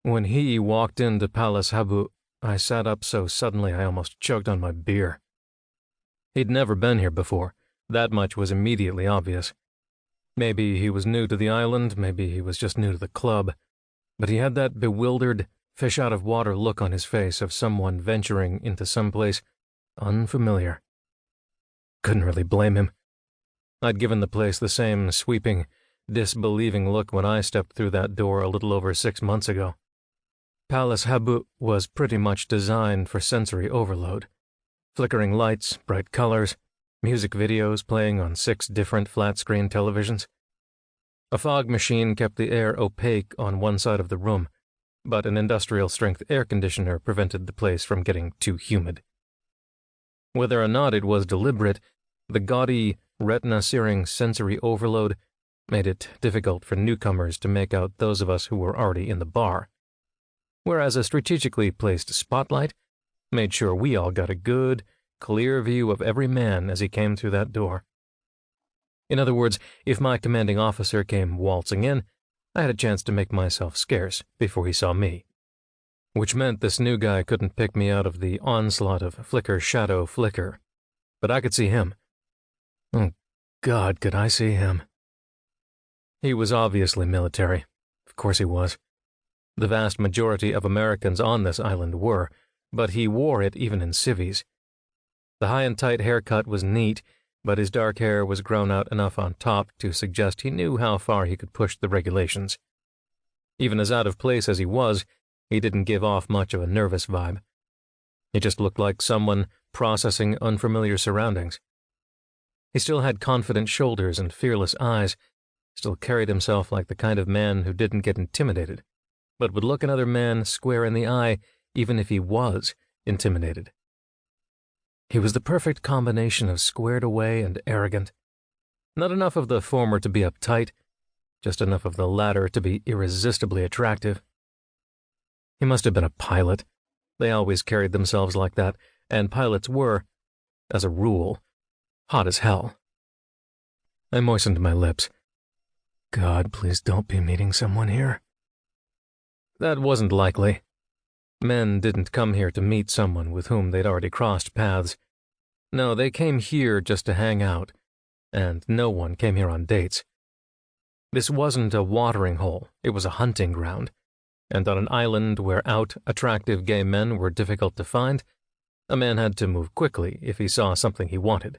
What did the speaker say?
When he walked into Palace Habu, I sat up so suddenly I almost choked on my beer. He'd never been here before. That much was immediately obvious. Maybe he was new to the island, maybe he was just new to the club, but he had that bewildered, fish-out-of-water look on his face of someone venturing into someplace unfamiliar. Couldn't really blame him. I'd given the place the same sweeping, disbelieving look when I stepped through that door a little over 6 months ago. Palace Habu was pretty much designed for sensory overload. Flickering lights, bright colors, music videos playing on 6 different flat-screen televisions. A fog machine kept the air opaque on one side of the room, but an industrial-strength air conditioner prevented the place from getting too humid. Whether or not it was deliberate, the gaudy, retina-searing sensory overload made it difficult for newcomers to make out those of us who were already in the bar, whereas a strategically placed spotlight made sure we all got a good, clear view of every man as he came through that door. In other words, if my commanding officer came waltzing in, I had a chance to make myself scarce before he saw me. Which meant this new guy couldn't pick me out of the onslaught of flicker-shadow flicker. But I could see him. Oh, God, could I see him? He was obviously military. Of course he was. The vast majority of Americans on this island were, but he wore it even in civvies. The high and tight haircut was neat, but his dark hair was grown out enough on top to suggest he knew how far he could push the regulations. Even as out of place as he was, he didn't give off much of a nervous vibe. He just looked like someone processing unfamiliar surroundings. He still had confident shoulders and fearless eyes, still carried himself like the kind of man who didn't get intimidated, but would look another man square in the eye even if he was intimidated. He was the perfect combination of squared away and arrogant. Not enough of the former to be uptight, just enough of the latter to be irresistibly attractive. He must have been a pilot. They always carried themselves like that, and pilots were, as a rule, hot as hell. I moistened my lips. God, please don't be meeting someone here. That wasn't likely. Men didn't come here to meet someone with whom they'd already crossed paths. No, they came here just to hang out, and no one came here on dates. This wasn't a watering hole, it was a hunting ground, and on an island where attractive gay men were difficult to find, a man had to move quickly if he saw something he wanted.